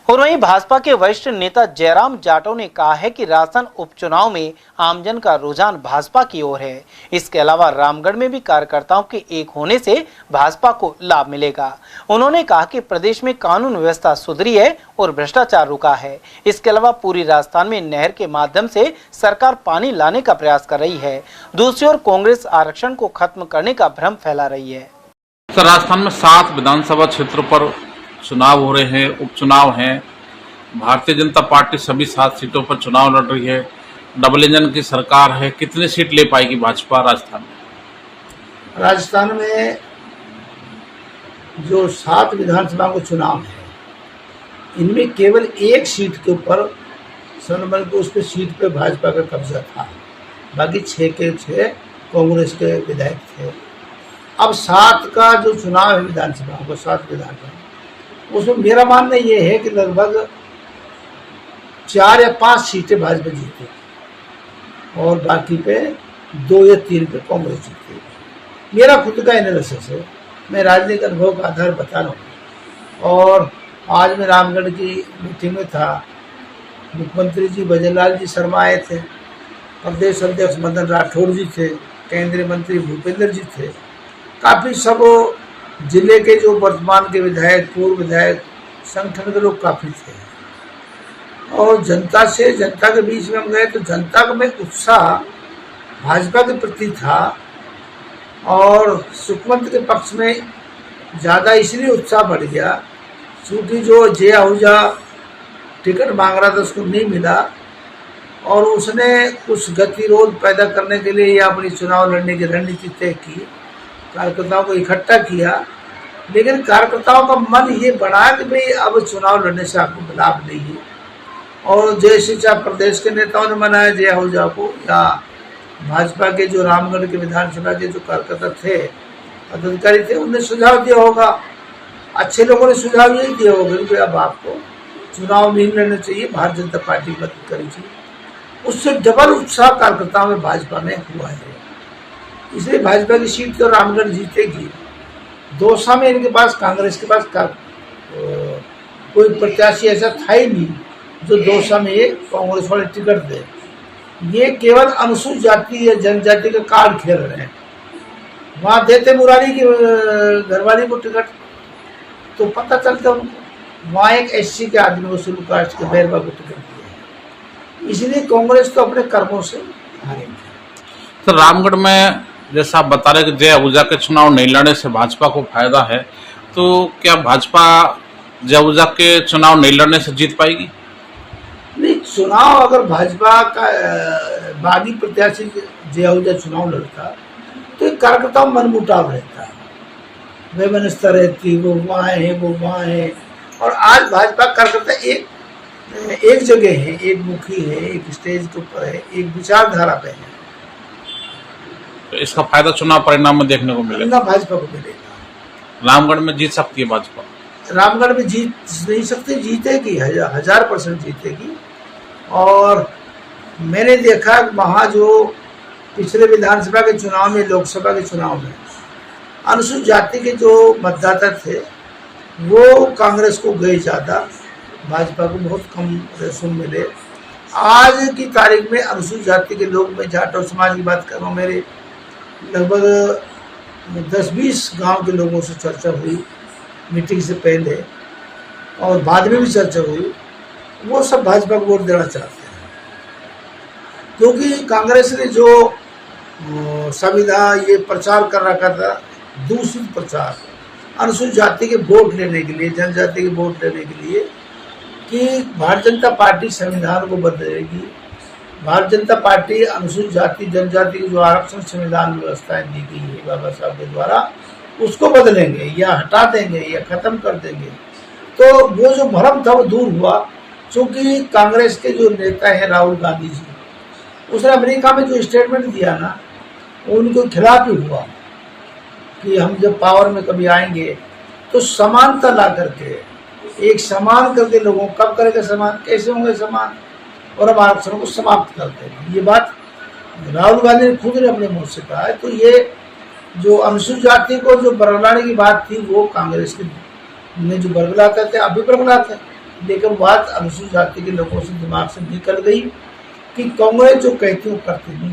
और वहीं भाजपा के वरिष्ठ नेता जयराम जाटव ने कहा है कि राजस्थान उपचुनाव में आमजन का रुझान भाजपा की ओर है। इसके अलावा रामगढ़ में भी कार्यकर्ताओं के एक होने से भाजपा को लाभ मिलेगा। उन्होंने कहा कि प्रदेश में कानून व्यवस्था सुधरी है और भ्रष्टाचार रुका है। इसके अलावा पूरी राजस्थान में नहर के माध्यम से सरकार पानी लाने का प्रयास कर रही है। दूसरी ओर कांग्रेस आरक्षण को खत्म करने का भ्रम फैला रही है। राजस्थान में 7 विधानसभा क्षेत्रों पर चुनाव हो रहे हैं, उपचुनाव हैं। भारतीय जनता पार्टी सभी 7 सीटों पर चुनाव लड़ रही है। डबल इंजन की सरकार है। कितनी सीट ले पाएगी भाजपा राजस्थान में? राजस्थान में जो 7 विधानसभा को चुनाव है, इनमें केवल एक सीट के ऊपर सनमल को उस पर सीट पे भाजपा का कब्जा था। बाकी 6 के 6 कांग्रेस के विधायक थे। अब 7 का जो चुनाव है विधानसभा को, 7 विधानसभा, उसमें मेरा मानना ये है कि लगभग 4 या 5 सीटें भाजपा जीतेगी और बाकी पे 2 या 3 पे कांग्रेस जीतेगी। मेरा खुद का एनालिसिस है, मैं राजनीतिक अनुभव का आधार बता रहा हूँ। और आज मैं रामगढ़ की मीटिंग में था, मुख्यमंत्री जी भजनलाल जी शर्मा आए थे, प्रदेश अध्यक्ष मदन राठौड़ जी थे, केंद्रीय मंत्री भूपेंद्र जी थे, काफ़ी सब जिले के जो वर्तमान के विधायक, पूर्व विधायक, संगठन के लोग काफ़ी थे। और जनता के बीच में हम गए तो जनता का में उत्साह भाजपा के प्रति था और सुखमंत के पक्ष में ज़्यादा इसलिए उत्साह बढ़ गया क्योंकि जो जय आहूजा टिकट मांग रहा था उसको नहीं मिला और उसने कुछ गतिरोध पैदा करने के लिए या अपनी चुनाव लड़ने की रणनीति तय की, कार्यकर्ताओं को इकट्ठा किया। लेकिन कार्यकर्ताओं का मन ये बना कि भाई अब चुनाव लड़ने से आपको लाभ नहीं है। और जैसे चाहे प्रदेश के नेताओं ने मनाया जय आहूजा को या भाजपा के जो रामगढ़ के विधानसभा के जो कार्यकर्ता थे, पदाधिकारी थे, उन्हें सुझाव दिया होगा, अच्छे लोगों ने सुझाव यही दिया होगा कि अब आपको चुनाव नहीं लड़ना चाहिए, भारतीय जनता पार्टी की मदद करनी चाहिए। उससे डबल उत्साह कार्यकर्ताओं में भाजपा में हुआ है। इसलिए भाजपा की सीट तो रामगढ़ जीतेगी। दौसा में इनके पास, कांग्रेस के पास कोई प्रत्याशी ऐसा था ही नहीं जो दौसा में ये कांग्रेस वाले टिकट दे। ये केवल अनुसूचित जाति या जनजाति का कार्ड खेल रहे हैं। वहाँ देते मुरारी की घरवाली को टिकट तो पता चलता उनको, वहाँ एक SC के आदमी को, शेड्यूल कास्ट के बैरबा को टिकट दिया। इसलिए कांग्रेस तो अपने कर्मों से हारेगी। तो रामगढ़ में जैसा आप बता रहे कि जय आहूजा के चुनाव नहीं लड़ने से भाजपा को फायदा है, तो क्या भाजपा जय आहूजा के चुनाव नहीं लड़ने से जीत पाएगी? नहीं, चुनाव अगर भाजपा का बागी प्रत्याशी जय आहूजा चुनाव लड़ता तो कार्यकर्ताओं में मनमुटाव रहता है, वैमनस्यता रहती, वो वहाँ है, वो वहाँ है। और आज भाजपा कार्यकर्ता एक जगह है, एक मुखी है, एक स्टेज के ऊपर है, एक विचारधारा पे है। तो इसका फायदा चुनाव परिणाम में देखने को मिलेगा, भाजपा को मिलेगा। रामगढ़ में जीत सकती है भाजपा? रामगढ़ में जीत नहीं सकती, जीतेगी, 1000% जीतेगी। और मैंने देखा वहाँ जो पिछले विधानसभा के चुनाव में, लोकसभा के चुनाव में अनुसूचित जाति के जो मतदाता थे वो कांग्रेस को गए ज़्यादा, भाजपा को बहुत कम रेशो मिले। आज की तारीख में अनुसूचित जाति के लोग, मैं जाटव समाज की बात कर रहा हूँ, मेरे लगभग 10-20 गांव के लोगों से चर्चा हुई मीटिंग से पहले और बाद में भी चर्चा हुई, वो सब भाजपा को वोट देना चाहते हैं। क्योंकि कांग्रेस ने जो संविधान ये प्रचार कर रखा था, दूषित प्रचार, अनुसूचित जाति के वोट लेने के लिए, जनजाति के वोट लेने के लिए कि भारतीय जनता पार्टी संविधान को बदलेगी, भारतीय जनता पार्टी अनुसूचित जाति जनजाति की जो आरक्षण संविधान व्यवस्थाएं दी गई है बाबा साहब के द्वारा, उसको बदलेंगे या हटा देंगे या खत्म कर देंगे। तो वो जो भ्रम था वो दूर हुआ। क्योंकि कांग्रेस के जो नेता हैं राहुल गांधी जी, उसने अमेरिका में जो स्टेटमेंट दिया ना, उनको खिलाफ ही हुआ कि हम जब पावर में कभी आएंगे तो समानता ला करके, एक समान करके लोगों कब करेगा समान, कैसे होंगे समान, और हम आरक्षण को समाप्त कर देंगे। ये बात राहुल गांधी ने खुद ने अपने मुंह से कहा है। तो ये जो अनुसूचित जाति को जो बरगलाने की बात थी, वो कांग्रेस के ने जो बरगलाते थे, अभी बरगलाते हैं। लेकिन बात अनुसूचित जाति के लोगों से दिमाग से निकल गई कि कांग्रेस जो कहती है वो करती नहीं।